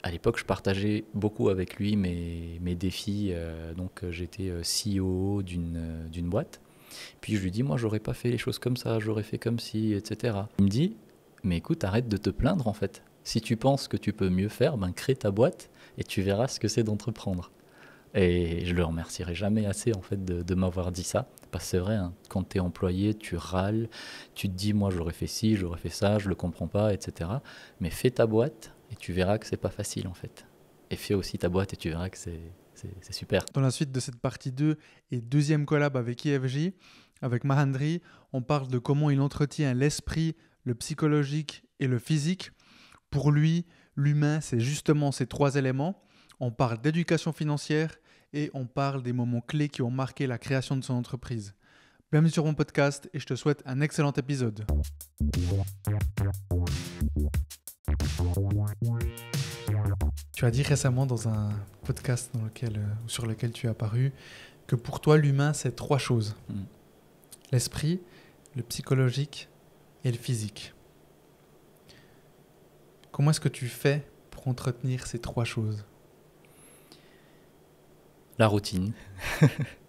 à l'époque, je partageais beaucoup avec lui mes défis. Donc, j'étais CEO d'une boîte. Puis je lui dis, moi, j'aurais pas fait les choses comme ça, j'aurais fait comme ci, etc. Il me dit, mais écoute, arrête de te plaindre en fait. Si tu penses que tu peux mieux faire, ben crée ta boîte et tu verras ce que c'est d'entreprendre. Et je le remercierai jamais assez en fait de m'avoir dit ça. Parce que c'est vrai, hein, quand tu es employé, tu râles, tu te dis, moi, j'aurais fait ci, j'aurais fait ça, je le comprends pas, etc. Mais fais ta boîte et tu verras que c'est pas facile en fait. Et fais aussi ta boîte et tu verras que c'est super. Dans la suite de cette partie 2 et deuxième collab avec IFJ, avec Mahandri, on parle de comment il entretient l'esprit, le psychologique et le physique. Pour lui, l'humain, c'est justement ces trois éléments. On parle d'éducation financière et on parle des moments clés qui ont marqué la création de son entreprise. Bienvenue sur mon podcast et je te souhaite un excellent épisode. Tu as dit récemment dans un podcast sur lequel tu es apparu que pour toi, l'humain, c'est trois choses. L'esprit, le psychologique et le physique. Comment est-ce que tu fais pour entretenir ces trois choses ? La routine,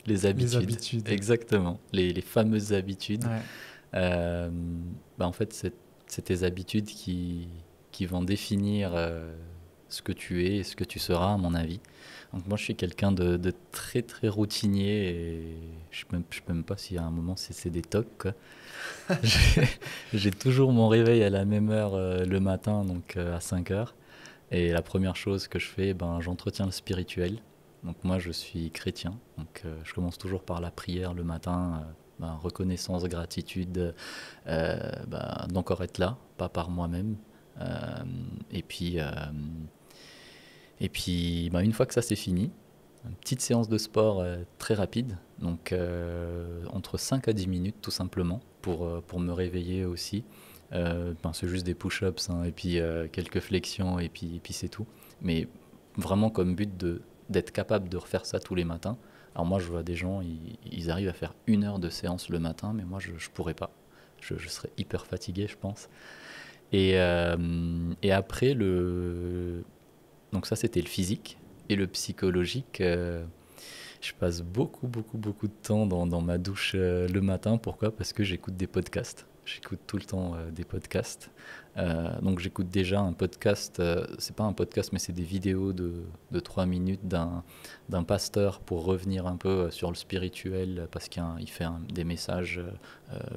les habitudes. Les habitudes. Exactement, les fameuses habitudes. Ouais. En fait, c'est tes habitudes qui vont définir ce que tu es et ce que tu seras, à mon avis. Donc moi, je suis quelqu'un de très, très routinier et je ne sais même pas si à un moment, c'est des tocs, quoi. J'ai toujours mon réveil à la même heure le matin, donc à 5 heures. Et la première chose que je fais, j'entretiens le spirituel. Donc moi, je suis chrétien. Donc je commence toujours par la prière le matin. Reconnaissance, gratitude, d'encore être là, pas par moi-même. Et puis, une fois que ça c'est fini, une petite séance de sport très rapide, donc entre 5 à 10 minutes tout simplement, pour me réveiller aussi. C'est juste des push-ups hein, et puis quelques flexions et puis c'est tout. Mais vraiment comme but d'être capable de refaire ça tous les matins. Alors moi, je vois des gens, ils arrivent à faire 1 heure de séance le matin, mais moi, je pourrais pas. Je serais hyper fatigué, je pense. Et après, donc ça, c'était le physique. Et le psychologique, je passe beaucoup, beaucoup, beaucoup de temps dans ma douche le matin. Pourquoi ? Parce que j'écoute des podcasts. J'écoute tout le temps des podcasts. Donc j'écoute déjà un podcast, c'est pas un podcast mais c'est des vidéos de 3 minutes d'un pasteur pour revenir un peu sur le spirituel parce qu'il fait des messages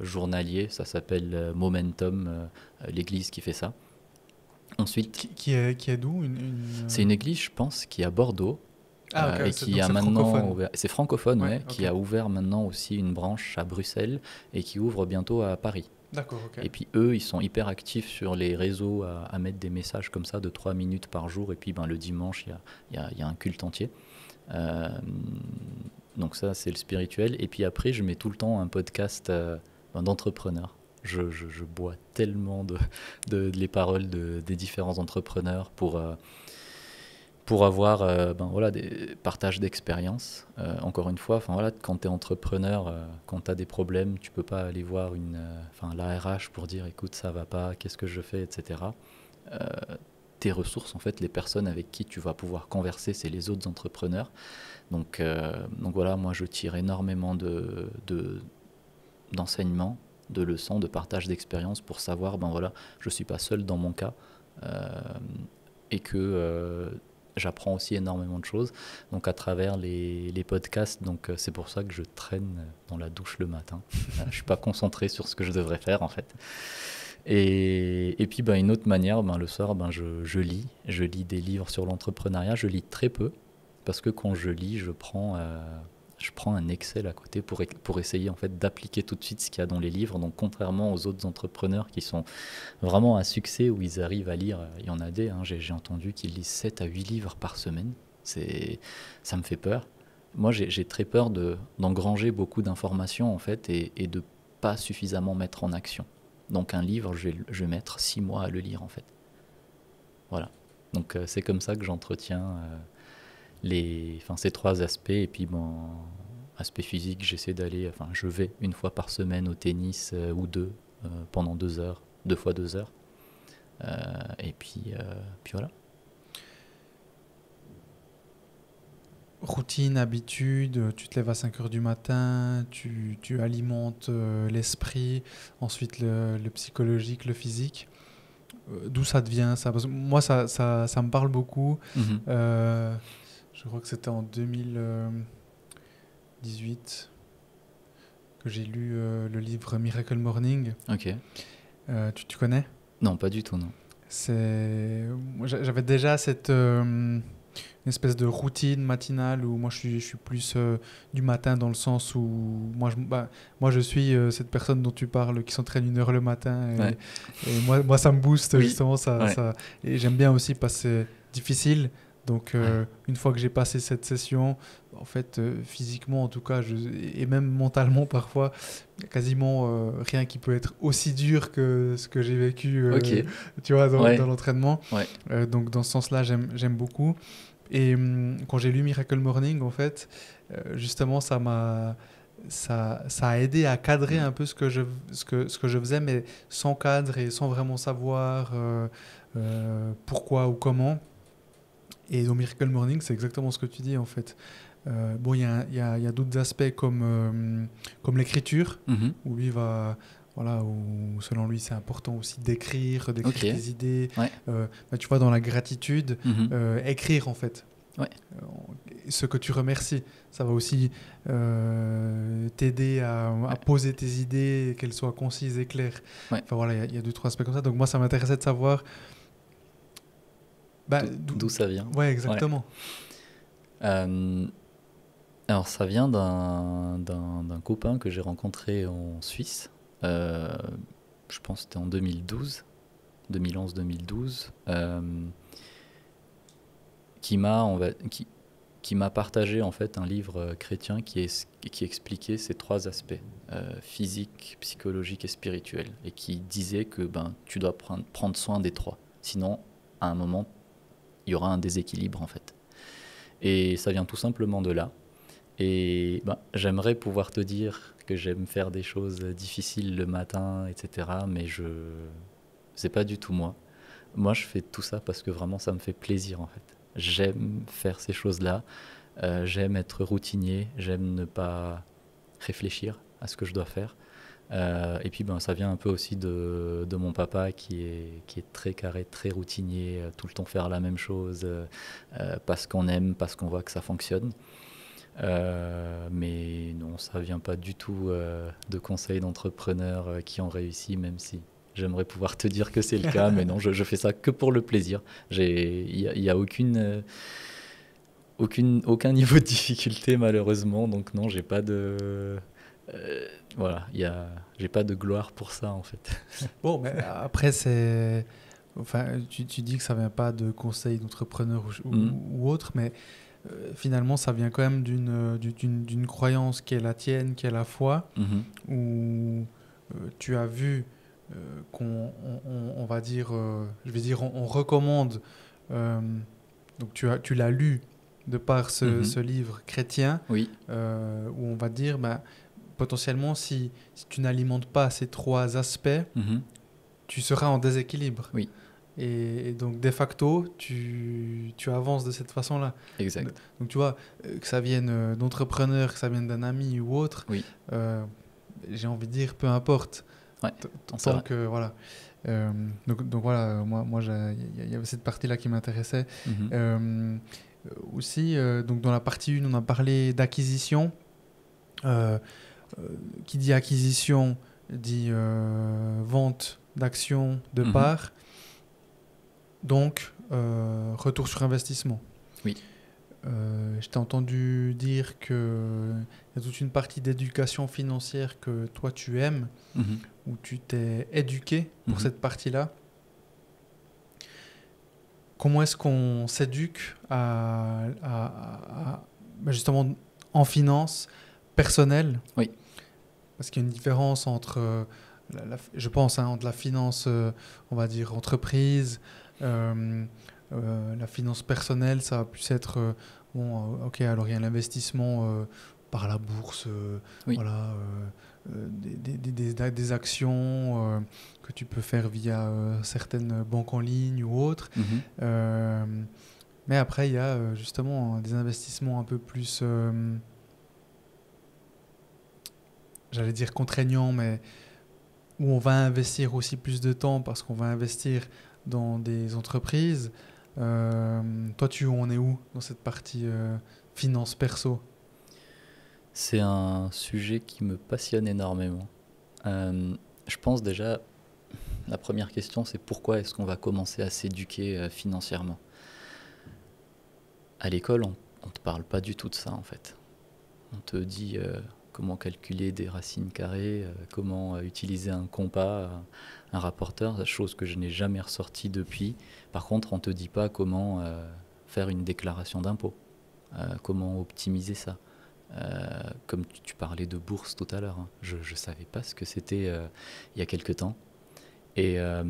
journaliers, ça s'appelle Momentum, l'église qui fait ça. Ensuite, qui est d'où c'est une église je pense qui est à Bordeaux. Okay, et qui a maintenant c'est francophone, ouais, okay. Qui a ouvert maintenant aussi une branche à Bruxelles et qui ouvre bientôt à Paris. D'accord, ok. Et puis eux, ils sont hyper actifs sur les réseaux à mettre des messages comme ça de 3 minutes par jour. Et puis le dimanche, il y a un culte entier. Donc ça, c'est le spirituel. Et puis après, je mets tout le temps un podcast d'entrepreneurs. Je bois tellement les paroles des différents entrepreneurs pour avoir des partages d'expériences. Encore une fois, quand tu es entrepreneur, quand tu as des problèmes, tu peux pas aller voir la RH pour dire écoute, ça va pas, qu'est-ce que je fais, etc. Tes ressources, en fait, les personnes avec qui tu vas pouvoir converser, c'est les autres entrepreneurs. Donc voilà, moi je tire énormément d'enseignements, de leçons, de partage d'expériences pour savoir, je suis pas seul dans mon cas et que j'apprends aussi énormément de choses, donc à travers les podcasts. Donc c'est pour ça que je traîne dans la douche le matin. Je suis pas concentré sur ce que je devrais faire en fait. Et puis une autre manière, le soir, je lis des livres sur l'entrepreneuriat. Je lis très peu parce que quand je lis, je prends un Excel à côté pour essayer en fait d'appliquer tout de suite ce qu'il y a dans les livres. Donc contrairement aux autres entrepreneurs qui sont vraiment à succès, où ils arrivent à lire, il y en a des, j'ai entendu qu'ils lisent 7 à 8 livres par semaine. Ça me fait peur. Moi, j'ai très peur d'engranger beaucoup d'informations en fait et de pas suffisamment mettre en action. Donc un livre, je vais mettre 6 mois à le lire en fait. Voilà. Donc c'est comme ça que j'entretiens ces 3 aspects. Et puis aspect physique, je vais 1 fois par semaine au tennis ou 2 pendant 2 heures, 2 fois 2 heures. Et puis voilà. routine, habitude, tu te lèves à 5 heures du matin, tu alimentes l'esprit, ensuite le psychologique, le physique. D'où ça devient ça? Parce que moi, ça me parle beaucoup. Mhm. Je crois que c'était en 2018 que j'ai lu le livre Miracle Morning. Ok. Tu connais? Non, pas du tout, non. Moi, j'avais déjà une espèce de routine matinale où moi je suis plus du matin dans le sens où moi je suis cette personne dont tu parles qui s'entraîne 1 heure le matin Ouais. et moi ça me booste Oui. justement Ouais. et j'aime bien aussi parce que c'est difficile. Donc Ouais. une fois que j'ai passé cette session, en fait physiquement en tout cas et même mentalement parfois, il y a quasiment rien qui peut être aussi dur que ce que j'ai vécu Ok. tu vois, dans Ouais. l'entraînement. Ouais. Donc dans ce sens-là, j'aime beaucoup. Et quand j'ai lu Miracle Morning, en fait, justement, ça a aidé à cadrer Mm. un peu ce que je faisais, mais sans cadre et sans vraiment savoir pourquoi ou comment. Et dans Miracle Morning, c'est exactement ce que tu dis, en fait. Bon, il y a d'autres aspects comme l'écriture, Mhm. où lui va, voilà, où selon lui c'est important aussi d'écrire Ok. tes idées. Ouais. Tu vois, dans la gratitude, Mhm. écrire en fait. Ouais. Euh, Ce que tu remercies, ça va aussi t'aider à Ouais. poser tes idées, qu'elles soient concises et claires. Ouais. Enfin voilà, il y a 2, 3 aspects comme ça. Donc moi, ça m'intéressait de savoir. Bah, D'où ça vient? ouais, Ouais. exactement. Euh, alors, ça vient d'un copain que j'ai rencontré en Suisse. Euh, je pense que c'était en 2012, 2011-2012, qui m'a on va- qui m'a partagé en fait un livre chrétien qui expliquait ces 3 aspects, physique, psychologique et spirituel, et qui disait que ben, tu dois prendre soin des 3. Sinon, à un moment, il y aura un déséquilibre en fait. Et ça vient tout simplement de là. Et ben, j'aimerais pouvoir te dire que j'aime faire des choses difficiles le matin, etc. Mais c'est pas du tout moi. Moi, je fais tout ça parce que vraiment, ça me fait plaisir en fait. J'aime faire ces choses-là. J'aime être routinier. J'aime ne pas réfléchir à ce que je dois faire. Et puis, ben, ça vient un peu aussi de mon papa qui est très carré, très routinier, tout le temps faire la même chose parce qu'on aime, parce qu'on voit que ça fonctionne. Mais non, ça vient pas du tout de conseils d'entrepreneurs qui ont réussi, même si j'aimerais pouvoir te dire que c'est le cas, mais non, je fais ça que pour le plaisir. Il y a aucun niveau de difficulté malheureusement, donc non, j'ai pas de, voilà, j'ai pas de gloire pour ça en fait. Bon, mais après, enfin, tu dis que ça vient pas de conseils d'entrepreneurs Mm. ou autre, mais finalement, ça vient quand même d'une croyance qui est la tienne, qui est la foi, Mhm. où tu as vu on va dire, je vais dire, on recommande, euh, donc tu l'as lu de par Mhm. ce livre chrétien, Oui. où on va dire, bah, potentiellement, si tu n'alimentes pas ces 3 aspects, Mhm. tu seras en déséquilibre. Oui, Et donc, de facto, tu avances de cette façon-là. exact. Donc, tu vois, que ça vienne d'entrepreneurs, que ça vienne d'un ami ou autre, Oui, euh, j'ai envie de dire, peu importe. ouais, non, c'est Tant vrai. que, voilà. Donc voilà, moi il y avait cette partie-là qui m'intéressait. Mhm. Aussi, donc dans la partie 1, on a parlé d'acquisition. Euh, qui dit acquisition dit vente d'actions de Mhm. parts, donc retour sur investissement. Oui. Je t'ai entendu dire qu'il y a toute une partie d'éducation financière que toi tu aimes, Mhm. où tu t'es éduqué pour Mhm. cette partie-là. Comment est-ce qu'on s'éduque justement en finance personnelle? Oui. Parce qu'il y a une différence entre, je pense, hein, entre la finance, on va dire, entreprise, euh, la finance personnelle, ça va plus être, bon, ok, alors il y a l'investissement par la bourse, Oui. voilà, des actions que tu peux faire via certaines banques en ligne ou autres. Mhm. Euh, Mais après, il y a justement des investissements un peu plus, j'allais dire contraignants, mais où on va investir aussi plus de temps parce qu'on va investir dans des entreprises. Toi, tu en es où dans cette partie finance perso? C'est un sujet qui me passionne énormément. Je pense déjà, la première question, c'est pourquoi est-ce qu'on va commencer à s'éduquer financièrement? À l'école, on te parle pas du tout de ça en fait. On te dit comment calculer des racines carrées, comment utiliser un compas, un rapporteur, chose que je n'ai jamais ressorti depuis. Par contre, on te dit pas comment faire une déclaration d'impôt, comment optimiser ça. Comme tu parlais de bourse tout à l'heure, hein. Je ne savais pas ce que c'était il y a quelque temps. Et, euh,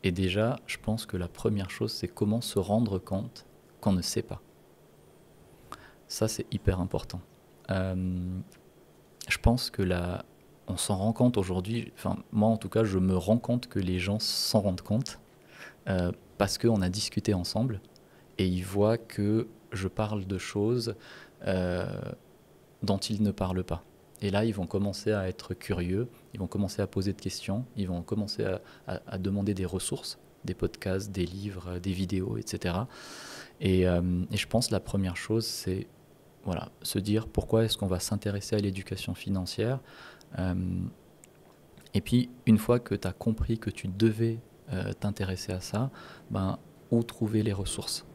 et déjà, je pense que la première chose, c'est comment se rendre compte qu'on ne sait pas. Ça, c'est hyper important. Euh, je pense que là, on s'en rend compte aujourd'hui, enfin moi en tout cas, je me rends compte que les gens s'en rendent compte parce qu'on a discuté ensemble et ils voient que je parle de choses euh, dont ils ne parlent pas. Et là, ils vont commencer à être curieux, ils vont commencer à poser des questions, ils vont commencer à demander des ressources, des podcasts, des livres, des vidéos, etc. Et je pense que la première chose, c'est voilà, se dire pourquoi est-ce qu'on va s'intéresser à l'éducation financière. Euh, et puis, une fois que tu as compris que tu devais t'intéresser à ça, ben, où trouver les ressources?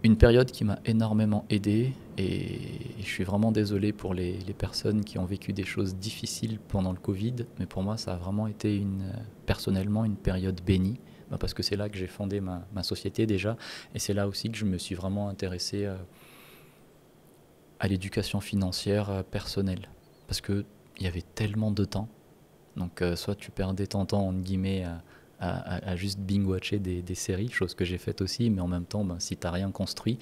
Une période qui m'a énormément aidé, et je suis vraiment désolé pour les personnes qui ont vécu des choses difficiles pendant le Covid, mais pour moi, ça a vraiment été personnellement une période bénie, ben, parce que c'est là que j'ai fondé ma société déjà, et c'est là aussi que je me suis vraiment intéressé à l'éducation financière personnelle. Parce qu'il y avait tellement de temps. Donc soit tu perdais ton temps, entre guillemets, à juste binge-watcher des séries, chose que j'ai faite aussi, mais en même temps, ben, si tu n'as rien construit,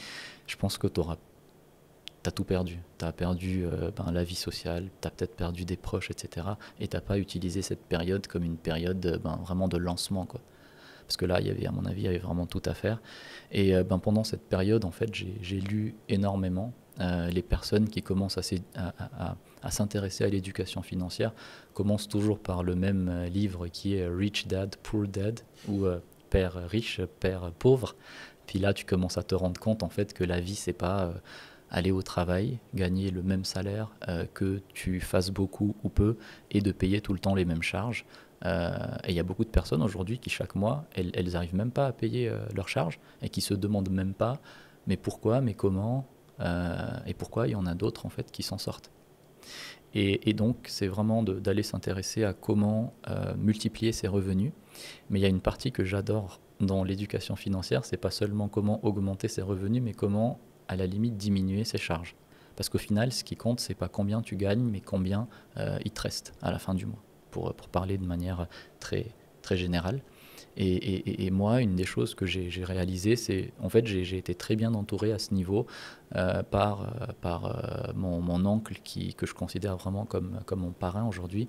je pense que t'as tout perdu. Tu as perdu ben, la vie sociale, tu as peut-être perdu des proches, etc. Et tu n'as pas utilisé cette période comme une période ben, vraiment de lancement, quoi. Parce que là, il y avait, à mon avis, il y avait vraiment tout à faire. Et ben, pendant cette période, en fait, j'ai lu énormément. Les personnes qui commencent à s'intéresser à l'éducation financière commencent toujours par le même livre qui est Rich Dad, Poor Dad, ou Père riche, Père pauvre. Puis là, tu commences à te rendre compte en fait que la vie, c'est pas aller au travail, gagner le même salaire, que tu fasses beaucoup ou peu, et de payer tout le temps les mêmes charges. Et il y a beaucoup de personnes aujourd'hui qui chaque mois, elles n'arrivent même pas à payer leurs charges et qui se demandent même pas, mais pourquoi, mais comment, et pourquoi il y en a d'autres en fait qui s'en sortent. Et donc c'est vraiment d'aller s'intéresser à comment multiplier ses revenus. Mais il y a une partie que j'adore dans l'éducation financière, c'est pas seulement comment augmenter ses revenus, mais comment à la limite diminuer ses charges. Parce qu'au final, ce qui compte, c'est pas combien tu gagnes, mais combien il te reste à la fin du mois, pour parler de manière très, très générale. Et moi, une des choses que j'ai réalisées, c'est en fait j'ai été très bien entouré à ce niveau par mon oncle que je considère vraiment comme mon parrain aujourd'hui,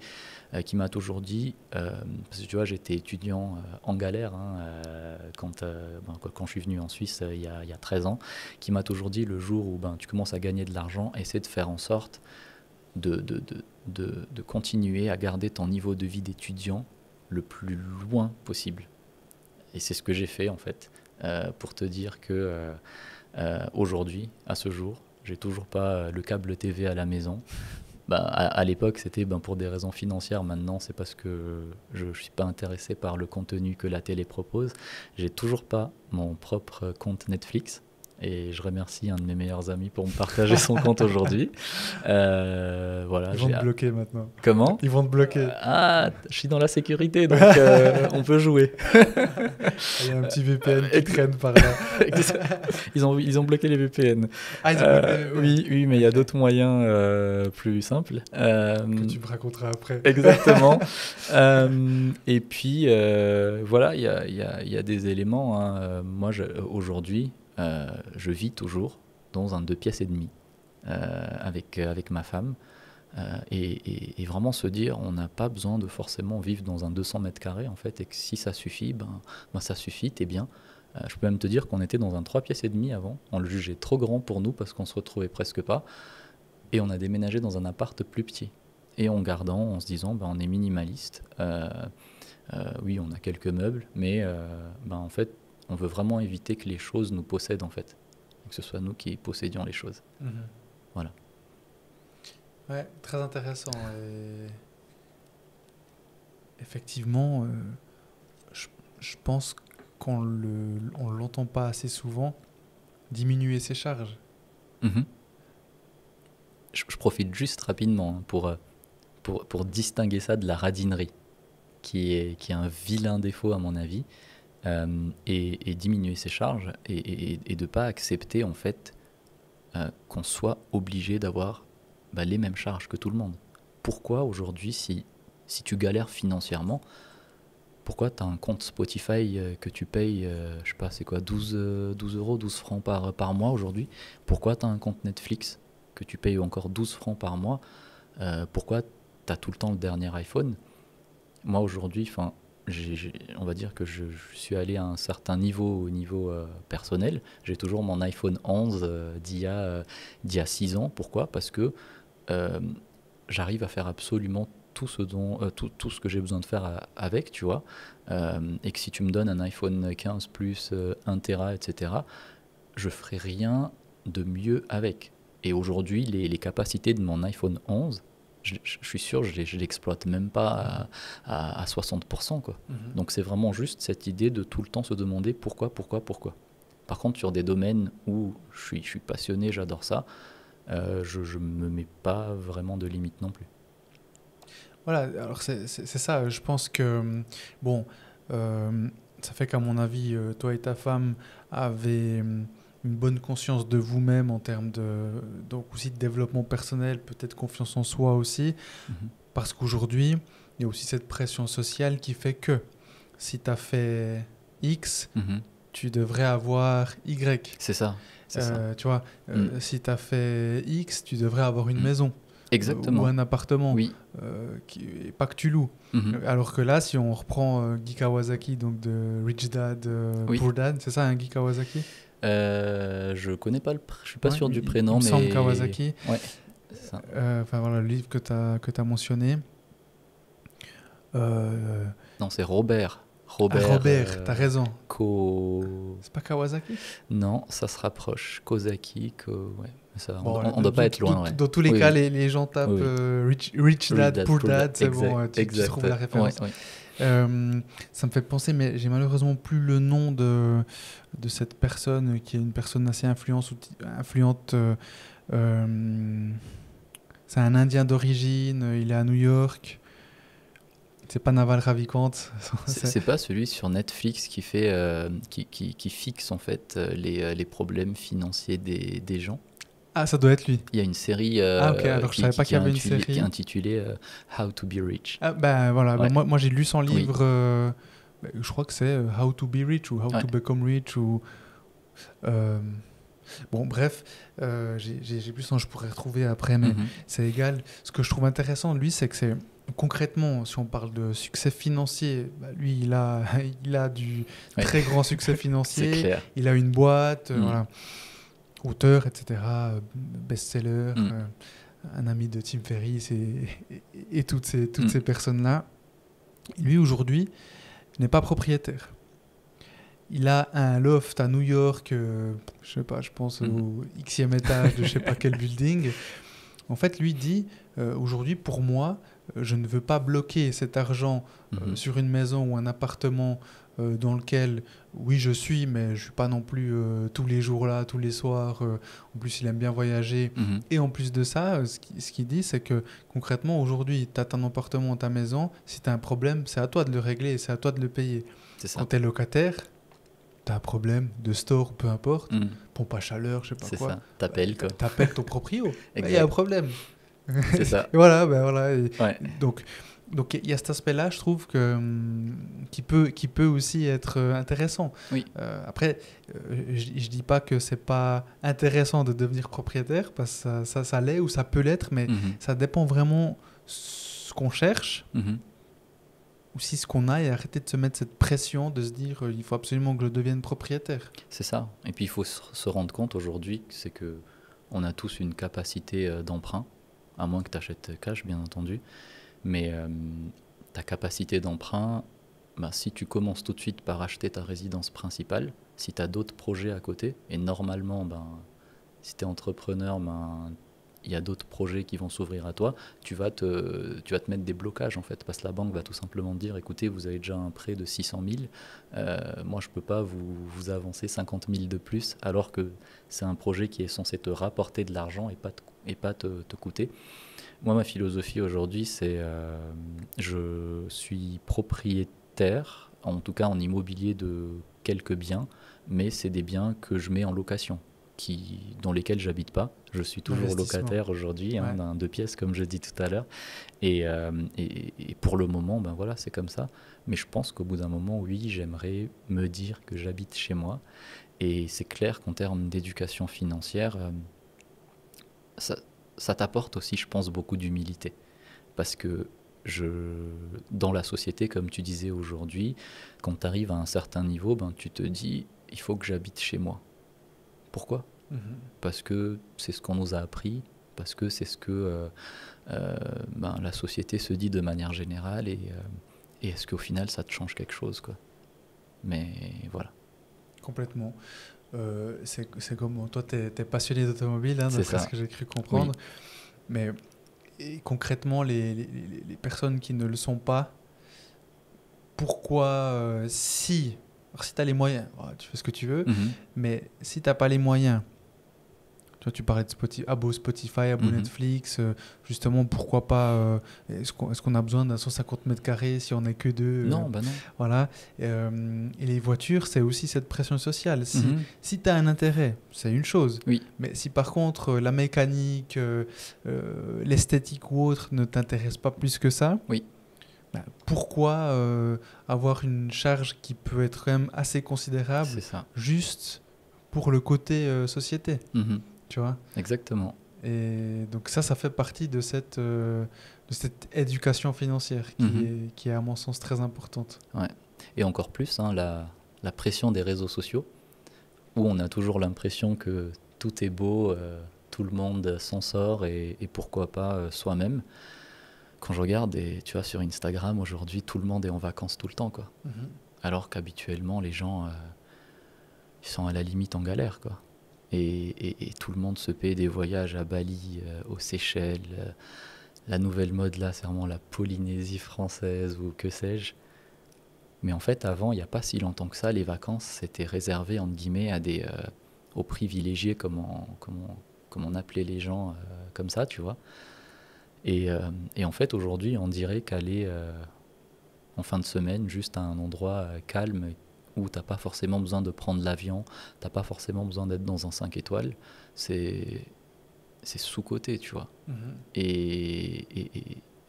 qui m'a toujours dit, parce que tu vois, j'étais étudiant en galère hein, quand je suis venu en Suisse il y a 13 ans, qui m'a toujours dit le jour où ben, tu commences à gagner de l'argent, essaie de faire en sorte de continuer à garder ton niveau de vie d'étudiant le plus loin possible. Et c'est ce que j'ai fait en fait, pour te dire que aujourd'hui, à ce jour, j'ai toujours pas le câble TV à la maison. Bah, à l'époque, c'était ben, pour des raisons financières. Maintenant, c'est parce que je ne suis pas intéressé par le contenu que la télé propose. J'ai toujours pas mon propre compte Netflix. Et je remercie un de mes meilleurs amis pour me partager son compte aujourd'hui. Voilà, Ils vont te bloquer maintenant. Comment? Ils vont te bloquer. Ah, je suis dans la sécurité, donc on peut jouer. Il y a un petit VPN qui traîne par là. Ils ont bloqué les VPN. Ah, ils ont bloqué les VPN. Oui, mais il y a d'autres moyens plus simples. Que tu me raconteras après. Exactement. Et puis, voilà, il y a des éléments. Hein. Moi, aujourd'hui, je vis toujours dans un 2 pièces et demi avec ma femme. Et vraiment se dire, on n'a pas besoin de forcément vivre dans un 200 mètres carrés, en fait, et que si ça suffit, ben ça suffit, t'es bien. Je peux même te dire qu'on était dans un 3 pièces et demi avant. On le jugeait trop grand pour nous parce qu'on se retrouvait presque pas. Et on a déménagé dans un appart plus petit. Et en gardant, en se disant, ben, on est minimaliste. Oui, on a quelques meubles, mais ben, en fait, on veut vraiment éviter que les choses nous possèdent, en fait. Que ce soit nous qui possédions les choses. Voilà. Ouais, très intéressant. Et effectivement, je pense qu'on on l'entend pas assez souvent, diminuer ses charges. Mhm. Je profite juste rapidement hein, pour distinguer ça de la radinerie, qui est un vilain défaut à mon avis, et diminuer ses charges et de ne pas accepter en fait qu'on soit obligé d'avoir les mêmes charges que tout le monde. Pourquoi aujourd'hui, si tu galères financièrement, pourquoi tu as un compte Spotify que tu payes, je sais pas, c'est quoi, 12 euros, 12 francs par mois aujourd'hui? Pourquoi tu as un compte Netflix que tu payes encore 12 francs par mois? Pourquoi tu as tout le temps le dernier iPhone? Moi aujourd'hui, on va dire que je suis allé à un certain niveau au niveau personnel. J'ai toujours mon iPhone 11 d'il y a 6 ans. Pourquoi? Parce que j'arrive à faire absolument tout ce que j'ai besoin de faire avec, tu vois. Et que si tu me donnes un iPhone 15 plus 1 Tera, etc., je ferai rien de mieux avec. Et aujourd'hui, les capacités de mon iPhone 11, je suis sûr, je l'exploite même pas à 60%, quoi. Donc c'est vraiment juste cette idée de tout le temps se demander pourquoi. Par contre, sur des domaines où je suis passionné, j'adore ça, je me mets pas vraiment de limite non plus. Voilà, alors c'est ça, je pense que, bon, ça fait qu'à mon avis, toi et ta femme avez une bonne conscience de vous-même en termes donc aussi de développement personnel, peut-être confiance en soi aussi, parce qu'aujourd'hui, il y a aussi cette pression sociale qui fait que si tu as fait X, tu devrais avoir Y. C'est ça. Tu vois, si tu as fait X, tu devrais avoir une maison. Exactement. Ou un appartement, oui. Et pas que tu loues. Alors que là, si on reprend Guy Kawasaki, donc de Rich Dad, Poor Dad, c'est ça, un Guy Kawasaki? Je connais pas je suis pas sûr du prénom, il me semble Kawasaki. Ouais, c'est ça. Enfin voilà, le livre que tu as mentionné. Non, c'est Robert. Robert, t'as raison. C'est pas Kawasaki? Non, ça se rapproche. Kozaki, ouais. Ça, bon, on doit pas être loin. Ouais. Dans tous les cas, les gens tapent Rich Dad, Poor Dad, c'est bon, tu trouves la référence. Ça me fait penser, mais j'ai malheureusement plus le nom de cette personne qui est une personne assez influente. C'est un Indien d'origine, il est à New York. C'est pas Naval Ravikant. C'est pas celui sur Netflix qui fait qui fixe en fait les problèmes financiers des gens. Ah, ça doit être lui. Il y a une série ok, alors je savais pas qu'il y avait une série qui est intitulée How to be rich. Ah, ben voilà, ouais. Moi j'ai lu son livre, je crois que c'est How to be rich ou How to become rich ou bon bref, j'ai plus je pourrais retrouver après, mais c'est égal. Ce que je trouve intéressant de lui, c'est que c'est concrètement, si on parle de succès financier, lui il a du très grand succès financier. C'est clair. Il a une boîte, voilà. Auteur, etc., best-seller, un ami de Tim Ferriss et toutes ces personnes-là. Lui, aujourd'hui, n'est pas propriétaire. Il a un loft à New York, je sais pas, je pense au Xème étage de je sais pas quel building. En fait, lui dit, aujourd'hui, pour moi, je ne veux pas bloquer cet argent sur une maison ou un appartement dans lequel, oui, je suis, mais je ne suis pas non plus tous les jours là, tous les soirs. En plus, il aime bien voyager. Et en plus de ça, ce qu'il dit, c'est que concrètement, aujourd'hui, tu as ton appartement, ta maison. Si tu as un problème, c'est à toi de le régler et c'est à toi de le payer. C'est ça. Quand tu es locataire, tu as un problème de store, peu importe, pompe à chaleur, je sais pas quoi. C'est ça, t'appelles quoi. T'appelles ton proprio. Il y a un problème. C'est ça. Et voilà, voilà. Donc il y a cet aspect-là, je trouve, qui peut aussi être intéressant. Oui. Après, je dis pas que c'est pas intéressant de devenir propriétaire, parce que ça l'est ou ça peut l'être, mais ça dépend vraiment ce qu'on cherche. aussi ce qu'on a et arrêter de se mettre cette pression de se dire il faut absolument que je devienne propriétaire. C'est ça. Et puis il faut se rendre compte aujourd'hui, c'est que on a tous une capacité d'emprunt, à moins que tu achètes cash, bien entendu. Mais ta capacité d'emprunt, ben, si tu commences tout de suite par acheter ta résidence principale, si tu as d'autres projets à côté, et normalement, ben, si tu es entrepreneur, ben, il y a d'autres projets qui vont s'ouvrir à toi, tu vas te mettre des blocages en fait, parce que la banque va tout simplement te dire, écoutez, vous avez déjà un prêt de 600 000, moi je ne peux pas vous avancer 50 000 de plus, alors que c'est un projet qui est censé te rapporter de l'argent et pas te coûter. Moi, ma philosophie aujourd'hui, c'est je suis propriétaire, en tout cas en immobilier, de quelques biens, mais c'est des biens que je mets en location, dans lesquels j'habite pas. Je suis toujours locataire aujourd'hui, hein, d'un 2 pièces, comme je dis tout à l'heure. Et pour le moment, ben voilà, c'est comme ça. Mais je pense qu'au bout d'un moment, oui, j'aimerais me dire que j'habite chez moi. Et c'est clair qu'en termes d'éducation financière, ça t'apporte aussi, je pense, beaucoup d'humilité. Parce que dans la société, comme tu disais aujourd'hui, quand tu arrives à un certain niveau, ben, tu te dis, il faut que j'habite chez moi. Pourquoi ? Parce que c'est ce qu'on nous a appris, parce que c'est ce que ben, la société se dit de manière générale, et est-ce qu'au final ça te change quelque chose, quoi. Mais voilà. Complètement. C'est comme toi, tu es passionné d'automobile, hein, d'après ce que j'ai cru comprendre. Oui. Mais concrètement, les personnes qui ne le sont pas, pourquoi si tu as les moyens, tu fais ce que tu veux, mais si tu n'as pas les moyens, tu parlais de Spotify, Netflix, justement, pourquoi pas est-ce qu'on a besoin d'un 150 mètres carrés si on n'est que deux Non, bah non. Voilà. Et les voitures, c'est aussi cette pression sociale. Si tu as un intérêt, c'est une chose. Oui. Mais si par contre la mécanique, l'esthétique ou autre ne t'intéresse pas plus que ça, oui. Bah, pourquoi avoir une charge qui peut être quand même assez considérable juste pour le côté société tu vois. Exactement. Et donc ça fait partie de cette éducation financière qui est à mon sens très importante. Ouais. Et encore plus, hein, la pression des réseaux sociaux, où on a toujours l'impression que tout est beau, tout le monde s'en sort, et pourquoi pas soi-même. Quand je regarde, tu vois, sur Instagram aujourd'hui, tout le monde est en vacances tout le temps, quoi. Alors qu'habituellement, les gens, ils sont à la limite en galère, quoi. Et tout le monde se paie des voyages à Bali, aux Seychelles. La nouvelle mode là, c'est vraiment la Polynésie française ou que sais-je. Mais en fait, avant, il n'y a pas si longtemps que ça, les vacances, c'était réservé, entre guillemets, aux privilégiés, comme on appelait les gens comme ça, tu vois. Et en fait, aujourd'hui, on dirait qu'aller en fin de semaine, juste à un endroit calme, où tu n'as pas forcément besoin de prendre l'avion, tu n'as pas forcément besoin d'être dans un 5 étoiles, c'est sous-coté, tu vois. Et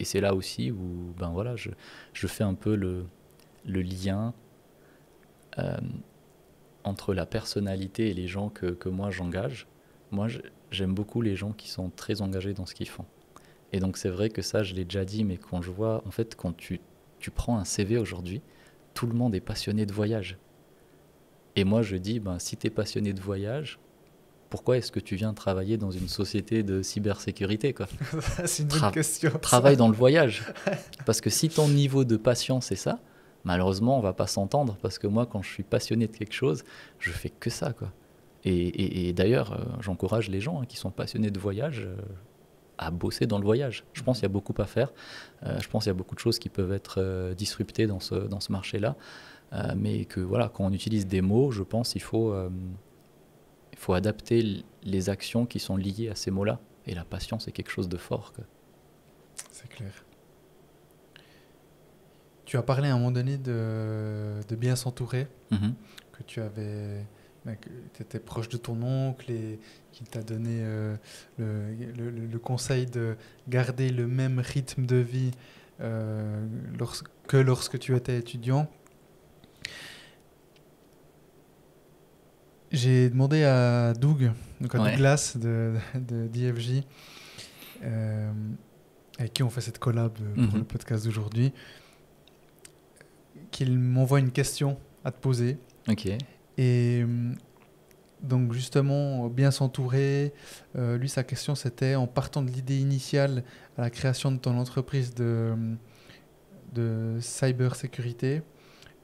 c'est là aussi où ben voilà, je fais un peu le lien entre la personnalité et les gens que moi j'engage. Moi, j'aime beaucoup les gens qui sont très engagés dans ce qu'ils font. Et donc c'est vrai que ça, je l'ai déjà dit, mais quand je vois, en fait, quand tu prends un CV aujourd'hui, tout le monde est passionné de voyage. Et moi, je dis, ben, si tu es passionné de voyage, pourquoi est-ce que tu viens travailler dans une société de cybersécurité, quoi ? C'est une bonne question. Travaille dans le voyage. Parce que si ton niveau de passion, c'est ça, malheureusement, on ne va pas s'entendre. Parce que moi, quand je suis passionné de quelque chose, je fais que ça, quoi. Et d'ailleurs, j'encourage les gens qui sont passionnés de voyage à bosser dans le voyage. Je pense qu'il y a beaucoup à faire. Je pense qu'il y a beaucoup de choses qui peuvent être disruptées dans ce marché-là. Mais que voilà, quand on utilise des mots, je pense qu'il faut adapter les actions qui sont liées à ces mots-là. Et la passion, c'est quelque chose de fort, quoi. C'est clair. Tu as parlé à un moment donné de bien s'entourer, que tu avais... que tu étais proche de ton oncle et qu'il t'a donné le conseil de garder le même rythme de vie que lorsque tu étais étudiant. J'ai demandé à Doug, donc à Douglas de d'IFJ, avec qui on fait cette collab pour le podcast d'aujourd'hui. qu'il m'envoie une question à te poser. Ok. Et donc justement, bien s'entourer. Lui, sa question, c'était en partant de l'idée initiale à la création de ton entreprise de cybersécurité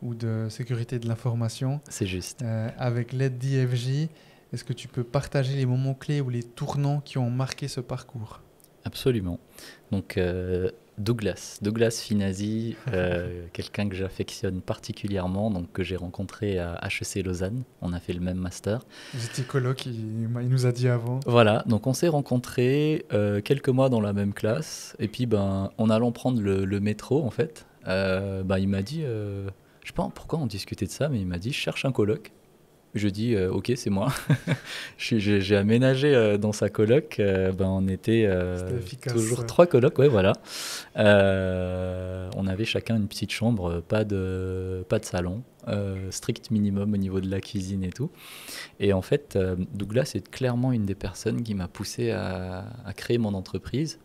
ou de sécurité de l'information, C'est juste. avec l'aide d'IFJ, est-ce que tu peux partager les moments clés ou les tournants qui ont marqué ce parcours? Absolument. Donc, Douglas Finazzi, quelqu'un que j'affectionne particulièrement, donc que j'ai rencontré à HEC Lausanne. On a fait le même master. J'étais coloc, il nous a dit avant. Voilà, donc on s'est rencontrés quelques mois dans la même classe. Et puis, en allant prendre le métro, en fait, il m'a dit, je sais pas pourquoi on discutait de ça, mais il m'a dit, je cherche un coloc. Je dis ok, c'est moi. J'ai aménagé dans sa coloc. On était efficace, toujours ça. 3 colocs, ouais, voilà. On avait chacun une petite chambre, pas de salon, strict minimum au niveau de la cuisine et tout. Et en fait, Douglas est clairement une des personnes qui m'a poussé à créer mon entreprise.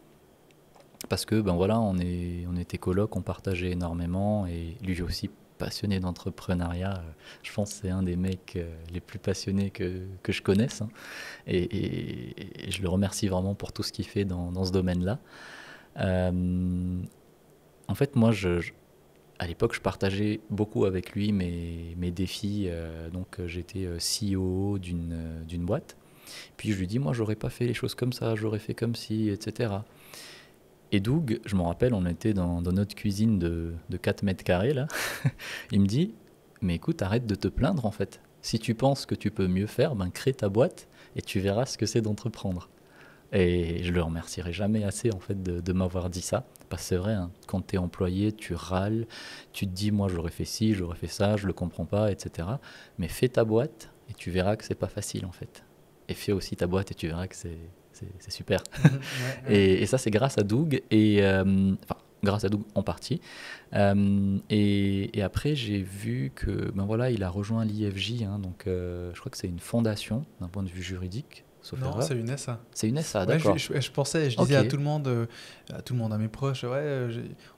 Parce que on était colocs, on partageait énormément, et lui aussi passionné d'entrepreneuriat. Je pense que c'est un des mecs les plus passionnés que je connaisse, hein. Et je le remercie vraiment pour tout ce qu'il fait dans ce domaine-là. En fait, moi, à l'époque, je partageais beaucoup avec lui mes défis. Donc, j'étais CEO d'une boîte. Puis je lui dis, moi, j'aurais pas fait les choses comme ça, j'aurais fait comme ci, etc. Et Doug, je me rappelle, on était dans notre cuisine de 4 mètres carrés, là. Il me dit, mais écoute, arrête de te plaindre, en fait. Si tu penses que tu peux mieux faire, crée ta boîte et tu verras ce que c'est d'entreprendre. Et je le remercierai jamais assez, en fait, de m'avoir dit ça. Parce que c'est vrai, hein, quand tu es employé, tu râles, tu te dis, moi, j'aurais fait ci, j'aurais fait ça, je le comprends pas, etc. Mais fais ta boîte et tu verras que c'est pas facile, en fait. Et fais aussi ta boîte et tu verras que c'est super. Et ça, c'est grâce à Doug, grâce à Doug en partie. Et après, j'ai vu que il a rejoint l'IFJ, hein, donc je crois que c'est une fondation d'un point de vue juridique. Sauf Non, erreur. c'est une SA. C'est une SA, Ouais, d'accord. je pensais, je disais Ok. à tout le monde, à mes proches, on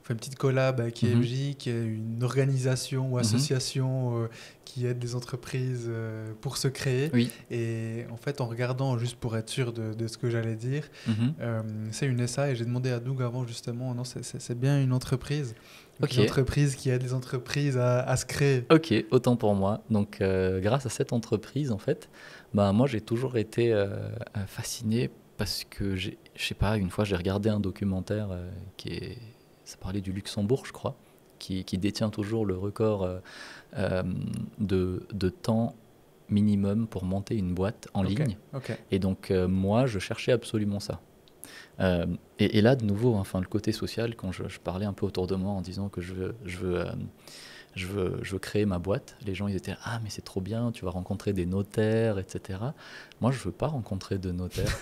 fait une petite collab avec IFJ, qui est une organisation ou association qui aide les entreprises pour se créer. Oui. Et en fait, en regardant, juste pour être sûr de ce que j'allais dire, c'est une SA, et j'ai demandé à Doug avant, justement, non, c'est bien une entreprise. Ok. Une entreprise qui aide les entreprises à se créer. Ok, autant pour moi. Donc, grâce à cette entreprise, en fait, moi, j'ai toujours été fasciné parce que, je sais pas, une fois, j'ai regardé un documentaire ça parlait du Luxembourg, je crois, qui détient toujours le record de temps minimum pour monter une boîte en ligne. Okay. Et donc, moi, je cherchais absolument ça. Et là, de nouveau, enfin, le côté social, quand je parlais un peu autour de moi en disant que je veux créer ma boîte, les gens ils étaient ah mais c'est trop bien, tu vas rencontrer des notaires, etc. Moi je veux pas rencontrer de notaires.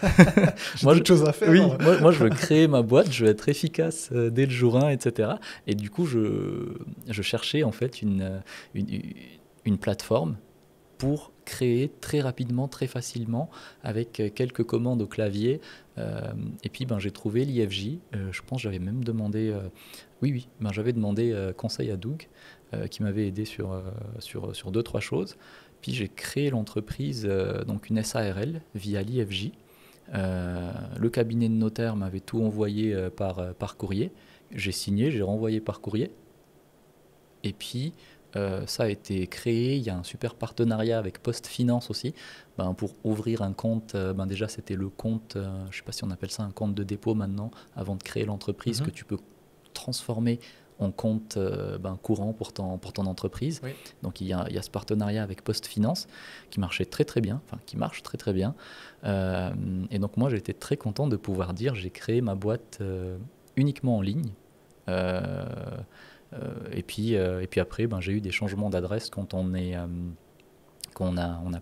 J'ai d'autres choses à faire. Oui, moi je veux créer ma boîte, je veux être efficace dès le jour 1, etc. Et du coup je cherchais en fait une plateforme pour créer très rapidement, très facilement, avec quelques commandes au clavier. Et puis j'ai trouvé l'IFJ. Je pense que j'avais même demandé, j'avais demandé conseil à Doug, qui m'avait aidé sur 2-3 choses. Puis j'ai créé l'entreprise, donc une SARL, via l'IFJ. Le cabinet de notaire m'avait tout envoyé par courrier. J'ai signé, j'ai renvoyé par courrier. Et puis, ça a été créé. Il y a un super partenariat avec PostFinance aussi, pour ouvrir un compte. Déjà, c'était le compte, je ne sais pas si on appelle ça un compte de dépôt maintenant, avant de créer l'entreprise, que tu peux transformer en compte courant pour ton entreprise. Oui. Donc, il y a ce partenariat avec PostFinance qui marchait très, très bien, qui marche très, très bien. Et donc, moi, j'étais très content de pouvoir dire j'ai créé ma boîte uniquement en ligne. Et puis après, j'ai eu des changements d'adresse quand on a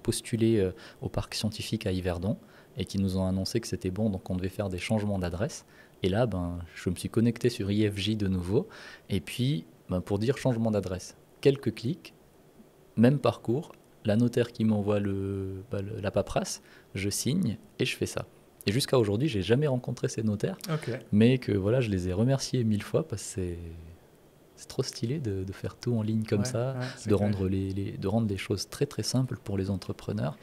postulé au parc scientifique à Yverdon et qui nous ont annoncé que c'était bon, donc on devait faire des changements d'adresse. Et là, je me suis connecté sur IFJ de nouveau. Et puis, pour dire changement d'adresse, quelques clics, même parcours, la notaire qui m'envoie la paperasse, je signe et je fais ça. Et jusqu'à aujourd'hui, j'ai jamais rencontré ces notaires, mais que je les ai remerciés 1000 fois parce que c'est trop stylé de faire tout en ligne comme ça, c'est de clair. rendre de rendre les choses très très simples pour les entrepreneurs.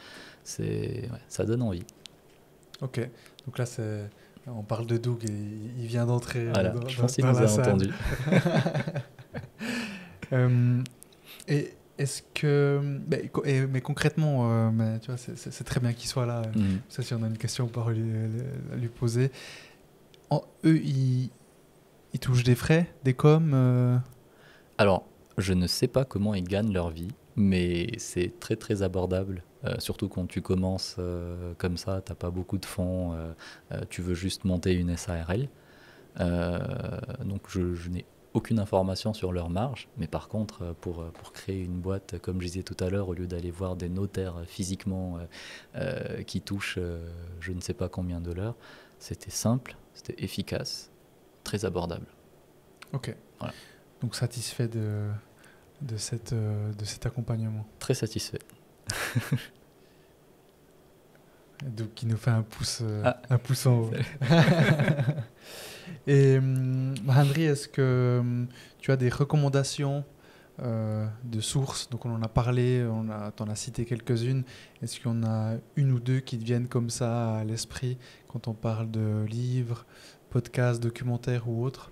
Ça donne envie. Ok, donc là, on parle de Doug et il vient d'entrer Voilà, je pense qu'il dans nous la a salle. entendus. Et est-ce que. Mais concrètement, tu vois, c'est très bien qu'il soit là. Ça, si on a une question, on peut lui poser. Eux, ils touchent des frais, des coms Alors, je ne sais pas comment ils gagnent leur vie, mais c'est très très abordable. Surtout quand tu commences comme ça, tu n'as pas beaucoup de fonds, tu veux juste monter une SARL. Donc je n'ai aucune information sur leur marge, mais par contre, pour créer une boîte, comme je disais tout à l'heure, au lieu d'aller voir des notaires physiquement qui touchent je ne sais pas combien de l'heure, c'était simple, c'était efficace, très abordable. Ok. Voilà. Donc satisfait de cet accompagnement. Très satisfait. Donc qui nous fait un pouce en haut. Et Henry, est-ce que tu as des recommandations de sources? Donc on en a parlé, t'en as cité quelques-unes. Est-ce qu'il y en a une ou deux qui te viennent comme ça à l'esprit quand on parle de livres, podcasts, documentaires ou autres?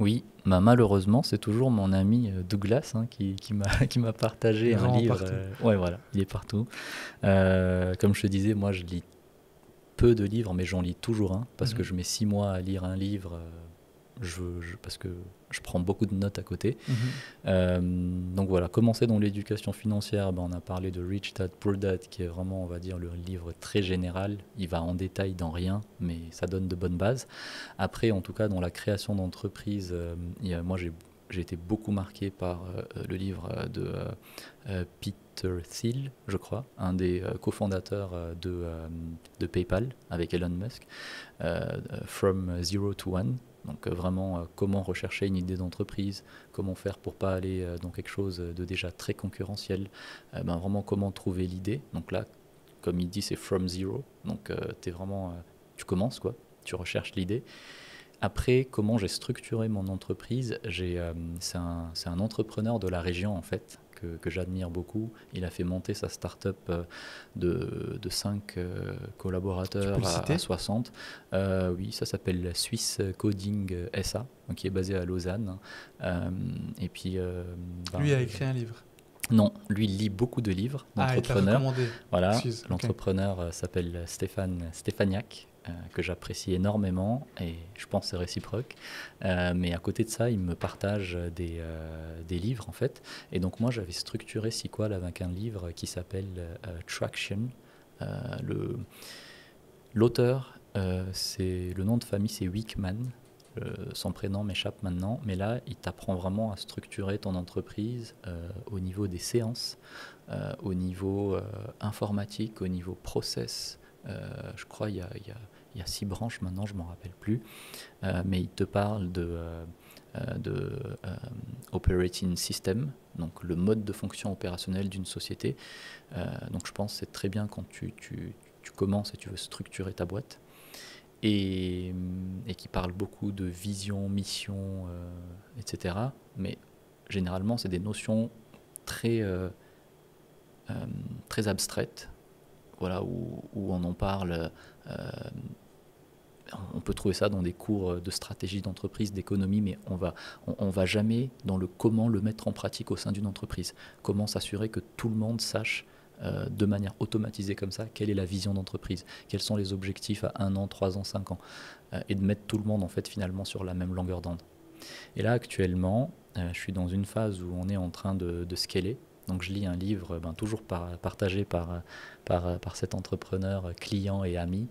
Oui, malheureusement, c'est toujours mon ami Douglas qui m'a partagé un livre. Ouais, voilà, il est partout. Comme je te disais, moi, je lis peu de livres, mais j'en lis toujours un, parce que je mets 6 mois à lire un livre, parce que je prends beaucoup de notes à côté. Donc voilà, commencer dans l'éducation financière, on a parlé de Rich Dad Poor Dad, qui est vraiment, on va dire, le livre très général. Il va en détail dans rien, mais ça donne de bonnes bases. Après, en tout cas, dans la création d'entreprise, moi j'ai été beaucoup marqué par le livre de Peter Thiel, je crois, un des cofondateurs de PayPal avec Elon Musk, From Zero to One. Donc vraiment comment rechercher une idée d'entreprise, comment faire pour pas aller dans quelque chose de déjà très concurrentiel, vraiment comment trouver l'idée. Donc là, comme il dit, c'est from zero. Donc tu commences quoi, tu recherches l'idée. Après, comment j'ai structuré mon entreprise, c'est un entrepreneur de la région en fait, que j'admire beaucoup. Il a fait monter sa start-up de 5 collaborateurs à 60. Oui, ça s'appelle Swiss Coding SA, donc qui est basé à Lausanne. Et puis, lui a écrit un livre. Non, lui il lit beaucoup de livres d'entrepreneurs. Voilà, l'entrepreneur s'appelle Stéphane Stéphaniak. Que j'apprécie énormément et je pense que c'est réciproque. Mais à côté de ça, il me partage des livres en fait. Et donc moi, j'avais structuré Sequel avec un livre qui s'appelle Traction. L'auteur, le nom de famille, c'est Wickman. Son prénom m'échappe maintenant, mais là, il t'apprend vraiment à structurer ton entreprise au niveau des séances, au niveau informatique, au niveau process. Je crois qu'il y a 6 branches maintenant, je ne m'en rappelle plus, mais il te parle de operating system, donc le mode de fonction opérationnel d'une société. Donc je pense que c'est très bien quand tu commences et tu veux structurer ta boîte. Et qui parle beaucoup de vision, mission, etc. Mais généralement, c'est des notions très abstraites, voilà, où on en parle. On peut trouver ça dans des cours de stratégie d'entreprise, d'économie, mais on va jamais dans le comment le mettre en pratique au sein d'une entreprise. Comment s'assurer que tout le monde sache de manière automatisée comme ça, quelle est la vision d'entreprise, quels sont les objectifs à 1 an, 3 ans, 5 ans, et de mettre tout le monde en fait finalement sur la même longueur d'onde. Et là actuellement, je suis dans une phase où on est en train de scaler. Donc je lis un livre toujours partagé par cet entrepreneur, client et ami,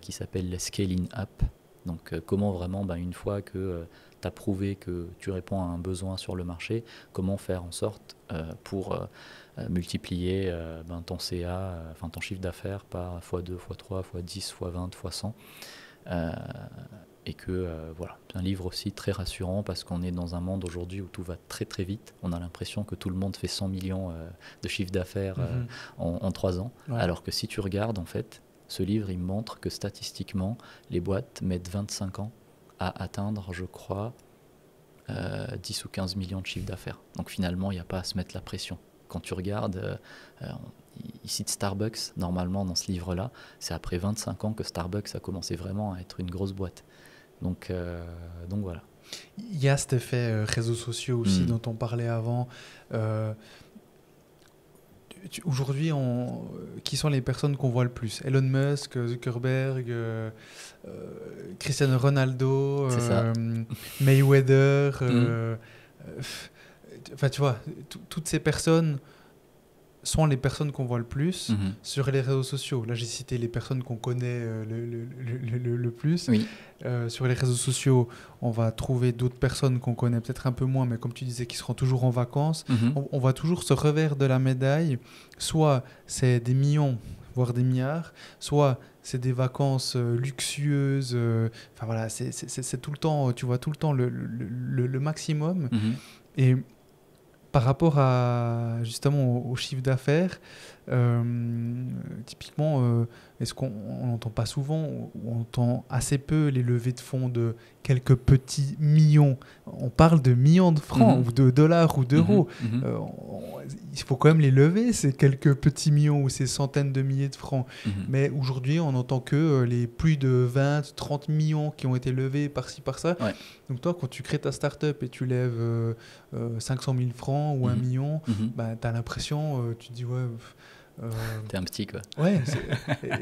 qui s'appelle Scaling Up. Donc comment vraiment, une fois que tu as prouvé que tu réponds à un besoin sur le marché, comment faire en sorte pour multiplier ton CA, ton chiffre d'affaires par x2, x3, x10, x20, x100. Et que voilà, c'est un livre aussi très rassurant parce qu'on est dans un monde aujourd'hui où tout va très très vite. On a l'impression que tout le monde fait 100 millions de chiffre d'affaires en 3 ans. Ouais. Alors que si tu regardes, en fait, ce livre, il montre que statistiquement, les boîtes mettent 25 ans à atteindre, je crois, 10 ou 15 millions de chiffre d'affaires. Donc finalement, il n'y a pas à se mettre la pression. Quand tu regardes, il cite Starbucks, normalement dans ce livre-là, c'est après 25 ans que Starbucks a commencé vraiment à être une grosse boîte. Donc voilà. Il y a cet effet réseaux sociaux aussi dont on parlait avant. Aujourd'hui, qui sont les personnes qu'on voit le plus? Elon Musk, Zuckerberg, Cristiano Ronaldo, Mayweather. Enfin, tu vois, toutes ces personnes sont les personnes qu'on voit le plus sur les réseaux sociaux. Là, j'ai cité les personnes qu'on connaît le plus. Oui. Sur les réseaux sociaux, on va trouver d'autres personnes qu'on connaît peut-être un peu moins, mais comme tu disais, qui seront toujours en vacances. On voit toujours ce revers de la médaille. Soit c'est des millions, voire des milliards, soit c'est des vacances luxueuses. Enfin voilà, c'est tout le temps, tu vois tout le temps le maximum. Et par rapport à justement au chiffre d'affaires, typiquement, est-ce qu'on n'entend pas souvent, ou on entend assez peu les levées de fonds de quelques petits millions? On parle de millions de francs ou de dollars ou d'euros. Il faut quand même les lever, ces quelques petits millions ou ces centaines de milliers de francs. Mais aujourd'hui, on n'entend que les plus de 20, 30 millions qui ont été levés par-ci, par-ça. Ouais. Donc toi, quand tu crées ta start-up et tu lèves 500 000 francs ou 1 million, bah, tu as l'impression, tu te dis, ouais... T'es un petit, quoi. Ouais,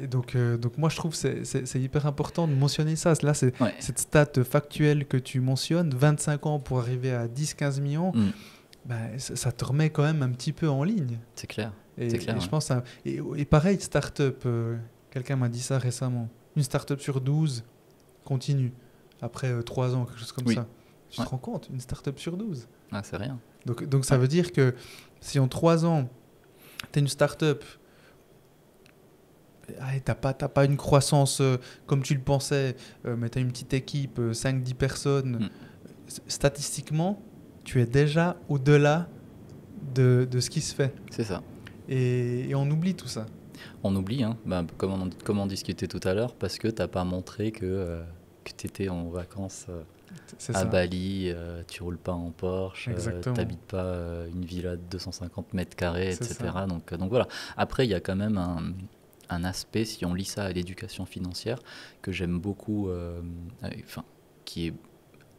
donc moi je trouve que c'est hyper important de mentionner ça. Là, c'est cette stat factuelle que tu mentionnes, 25 ans pour arriver à 10-15 millions, bah, ça te remet quand même un petit peu en ligne. C'est clair. Et je pense et pareil, start-up, quelqu'un m'a dit ça récemment, une start-up sur 12 continue après 3 ans, quelque chose comme ça. Tu te rends compte, une start-up sur 12. Ah, c'est rien. Donc ça veut dire que si en 3 ans, tu es une start-up, t'as pas une croissance comme tu le pensais, mais tu as une petite équipe, 5-10 personnes, statistiquement, tu es déjà au-delà de ce qui se fait. C'est ça. Et on oublie tout ça. On oublie, hein, comme on discutait tout à l'heure, parce que tu n'as pas montré que tu étais en vacances à Bali, tu roules pas en Porsche, tu n'habites pas une villa de 250 mètres carrés, etc. Donc voilà. Après, il y a quand même un aspect, si on lit ça à l'éducation financière, que j'aime beaucoup, qui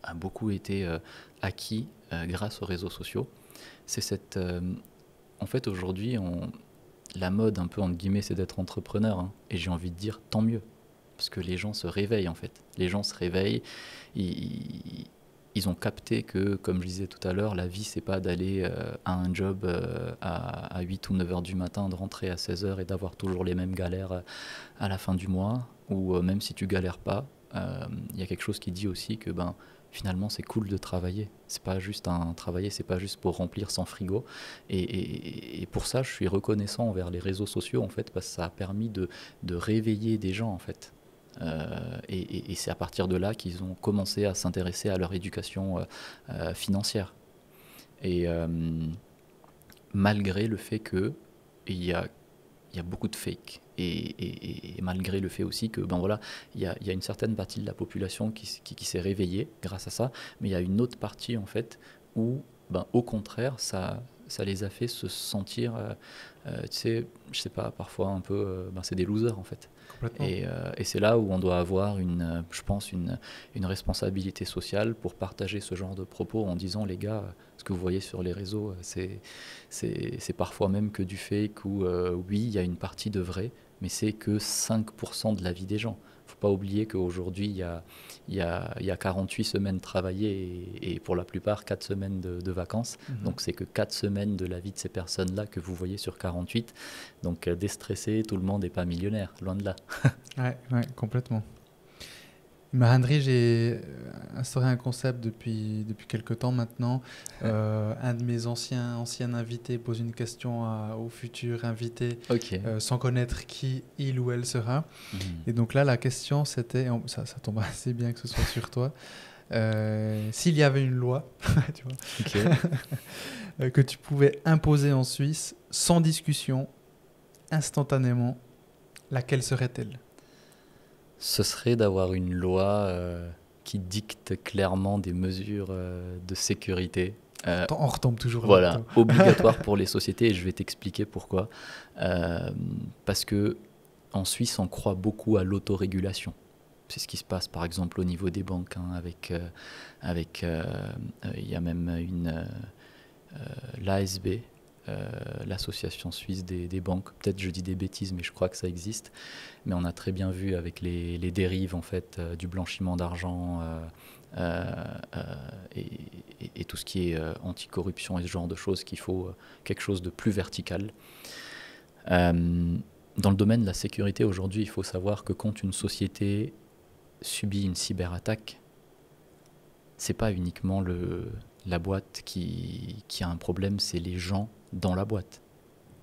a beaucoup été acquis grâce aux réseaux sociaux. C'est cette... en fait, aujourd'hui, la mode, un peu entre guillemets, c'est d'être entrepreneur. Hein, et j'ai envie de dire, tant mieux. Parce que les gens se réveillent, en fait. Les gens se réveillent. Ils ont capté que, comme je disais tout à l'heure, la vie, c'est pas d'aller à un job à 8 ou 9 heures du matin, de rentrer à 16 heures et d'avoir toujours les mêmes galères à la fin du mois. Ou même si tu galères pas, y a quelque chose qui dit aussi que finalement, c'est cool de travailler. C'est pas juste travailler, c'est pas juste pour remplir son frigo. Et pour ça, je suis reconnaissant envers les réseaux sociaux, en fait, parce que ça a permis de réveiller des gens, en fait. Et c'est à partir de là qu'ils ont commencé à s'intéresser à leur éducation financière. Et malgré le fait qu'il y a beaucoup de fake. Et malgré le fait aussi que il y a une certaine partie de la population qui s'est réveillée grâce à ça, mais il y a une autre partie en fait où au contraire ça les a fait se sentir tu sais, je sais pas, parfois un peu c'est des losers en fait. Et c'est là où on doit avoir je pense une responsabilité sociale pour partager ce genre de propos en disant les gars, ce que vous voyez sur les réseaux, c'est parfois même que du fake ou oui, il y a une partie de vrai, mais c'est que 5% de la vie des gens. Il ne faut pas oublier qu'aujourd'hui, il y a 48 semaines travaillées et pour la plupart 4 semaines de vacances. Donc c'est que 4 semaines de la vie de ces personnes-là que vous voyez sur 48. Donc déstressé, tout le monde n'est pas millionnaire, loin de là. Ouais, complètement. Mahendri, j'ai instauré un concept depuis quelques temps maintenant. Un de mes anciens invités pose une question au futur invité sans connaître qui il ou elle sera. Et donc là, la question c'était, ça tombe assez bien que ce soit sur toi, s'il y avait une loi tu vois, que tu pouvais imposer en Suisse sans discussion, instantanément, laquelle serait-elle ? Ce serait d'avoir une loi qui dicte clairement des mesures de sécurité. On retombe toujours Voilà, là-dedans. obligatoire pour les sociétés, et je vais t'expliquer pourquoi. Parce que en Suisse, on croit beaucoup à l'autorégulation. C'est ce qui se passe par exemple au niveau des banques, hein, il y a même l'ASB, l'association suisse des banques. Peut-être je dis des bêtises, mais je crois que ça existe. Mais on a très bien vu avec les dérives en fait, du blanchiment d'argent et tout ce qui est anticorruption et ce genre de choses, qu'il faut quelque chose de plus vertical. Dans le domaine de la sécurité aujourd'hui, il faut savoir que quand une société subit une cyberattaque, c'est pas uniquement la boîte qui a un problème, c'est les gens dans la boîte.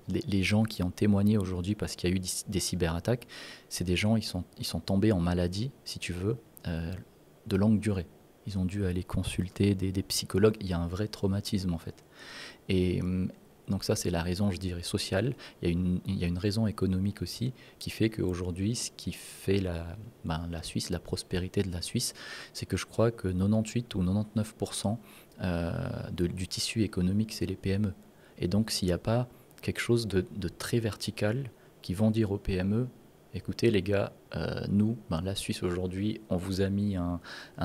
Les gens qui ont témoigné aujourd'hui parce qu'il y a eu des cyberattaques, c'est des gens, ils sont tombés en maladie, si tu veux, de longue durée. Ils ont dû aller consulter des psychologues. Il y a un vrai traumatisme en fait. Et donc ça, c'est la raison, je dirais, sociale. Il y a une raison économique aussi qui fait qu'aujourd'hui, ce qui fait la Suisse, la prospérité de la Suisse, c'est que je crois que 98 ou 99% du tissu économique, c'est les PME. Et donc, s'il n'y a pas quelque chose de très vertical qui vont dire aux PME, écoutez les gars, nous, la Suisse aujourd'hui, on vous a mis un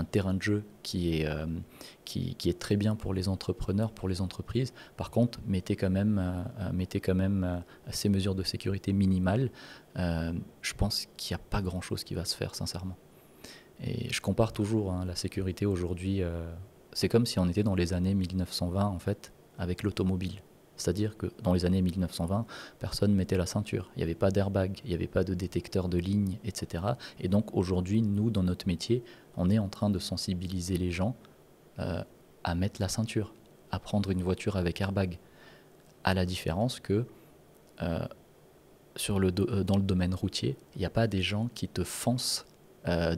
terrain de jeu qui est très bien pour les entrepreneurs, pour les entreprises. Par contre, mettez quand même ces mesures de sécurité minimales. Je pense qu'il n'y a pas grand-chose qui va se faire, sincèrement. Et je compare toujours la sécurité aujourd'hui. C'est comme si on était dans les années 1920, en fait, avec l'automobile. C'est-à-dire que dans les années 1920, personne ne mettait la ceinture. Il n'y avait pas d'airbag, il n'y avait pas de détecteur de ligne, etc. Et donc aujourd'hui, nous, dans notre métier, on est en train de sensibiliser les gens à mettre la ceinture, à prendre une voiture avec airbag. À la différence que dans le domaine routier, il n'y a pas des gens qui te foncent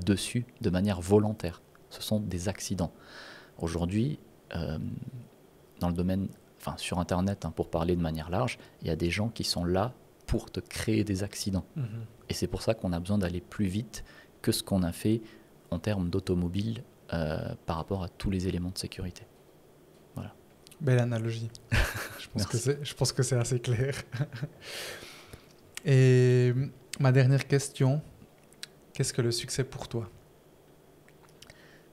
dessus de manière volontaire. Ce sont des accidents. Aujourd'hui, dans le domaine... sur Internet, pour parler de manière large, il y a des gens qui sont là pour te créer des accidents. Et c'est pour ça qu'on a besoin d'aller plus vite que ce qu'on a fait en termes d'automobile par rapport à tous les éléments de sécurité. Voilà. Belle analogie. Je pense que c'est assez clair. Et ma dernière question, qu'est-ce que le succès pour toi ?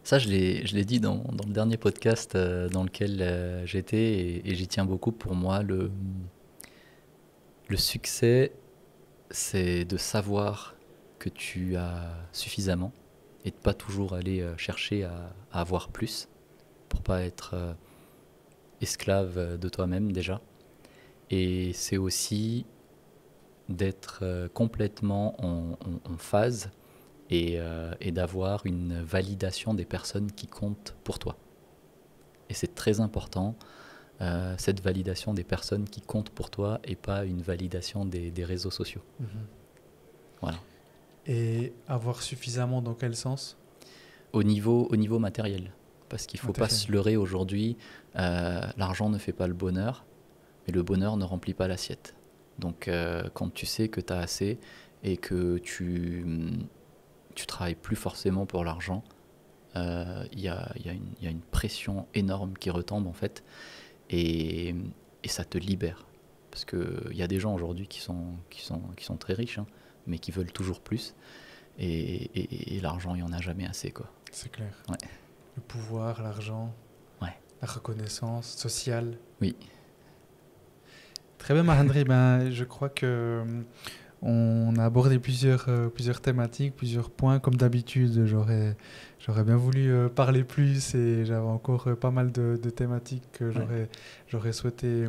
Ça, je l'ai dit dans le dernier podcast dans lequel j'étais, et j'y tiens beaucoup. Pour moi, le succès, c'est de savoir que tu as suffisamment et de pas toujours aller chercher à avoir plus pour pas être esclave de toi-même déjà. Et c'est aussi d'être complètement en phase et d'avoir une validation des personnes qui comptent pour toi. Et c'est très important, cette validation des personnes qui comptent pour toi et pas une validation des réseaux sociaux. Voilà. Et avoir suffisamment dans quel sens ? Au niveau matériel. Parce qu'il ne faut pas se leurrer aujourd'hui, l'argent ne fait pas le bonheur, mais le bonheur ne remplit pas l'assiette. Donc quand tu sais que tu as assez et que tu travailles plus forcément pour l'argent, il y a une pression énorme qui retombe en fait, et ça te libère. Parce qu'il y a des gens aujourd'hui qui sont très riches, mais qui veulent toujours plus, et l'argent, il n'y en a jamais assez, quoi. C'est clair. Ouais. Le pouvoir, l'argent, la reconnaissance sociale. Oui. Très bien, Mahendri. Je crois que on a abordé plusieurs thématiques, plusieurs points. Comme d'habitude, j'aurais bien voulu parler plus, et j'avais encore pas mal de thématiques que j'aurais souhaité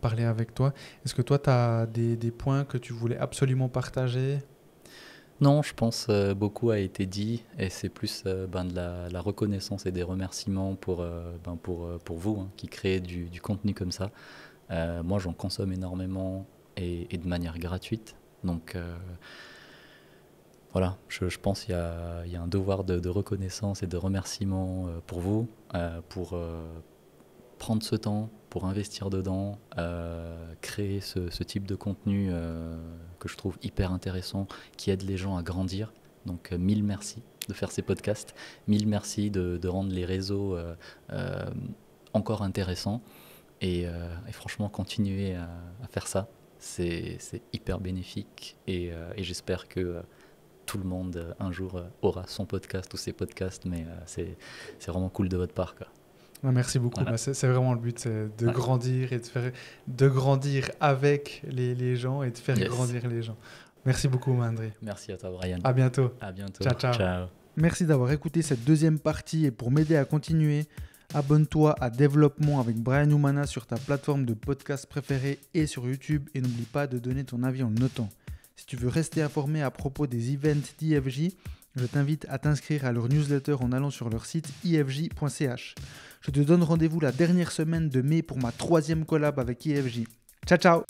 parler avec toi. Est-ce que toi, tu as des points que tu voulais absolument partager ? Non, je pense beaucoup a été dit, et c'est plus de la reconnaissance et des remerciements pour vous qui créez du contenu comme ça. Moi, j'en consomme énormément et de manière gratuite. Donc voilà, je pense qu'il y a un devoir de reconnaissance et de remerciement pour vous, pour prendre ce temps, pour investir dedans, créer ce type de contenu que je trouve hyper intéressant, qui aide les gens à grandir. Donc mille merci de faire ces podcasts. Mille merci de rendre les réseaux encore intéressants. Et franchement, continuez à faire ça. C'est hyper bénéfique. Et j'espère que tout le monde un jour aura son podcast ou ses podcasts. Mais c'est vraiment cool de votre part, quoi. Merci beaucoup. Voilà. C'est vraiment le but, c'est de grandir et de grandir avec les gens et de faire grandir les gens. Merci beaucoup, Mahandri. Merci à toi, Brian. À bientôt. À bientôt. Ciao. Merci d'avoir écouté cette deuxième partie et pour m'aider à continuer, abonne-toi à Développement avec Brian Oumana sur ta plateforme de podcast préférée et sur YouTube et n'oublie pas de donner ton avis en le notant. Si tu veux rester informé à propos des events d'IFJ, je t'invite à t'inscrire à leur newsletter en allant sur leur site ifj.ch. Je te donne rendez-vous la dernière semaine de mai pour ma 3e collab avec IFJ. Ciao. Ciao.